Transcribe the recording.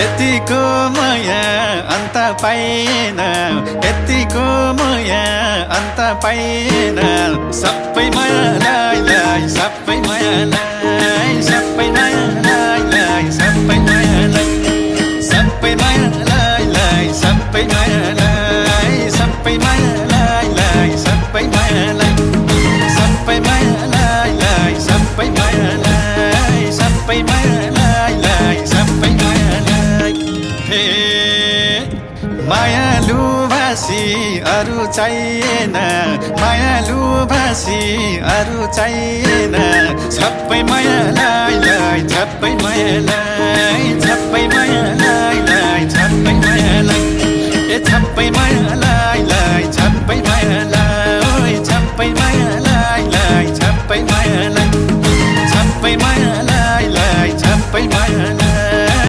यतिको माया अन्त पाइन यतिको माया अन्त पाइन सबै मायालाई सबै मायालाई सबै मायालाई सबै मायालाई सबै मायालाई सबै मायालाई सबै मायालाई सबै मायालाई सबै मायालाई सबै मायालाई सबै मायालाई सबै मायालाई हे मायालु भाषी अरु चाहिएन मायालु भाषी अरु चाहिएन सबै मायालाई सबै मायालाई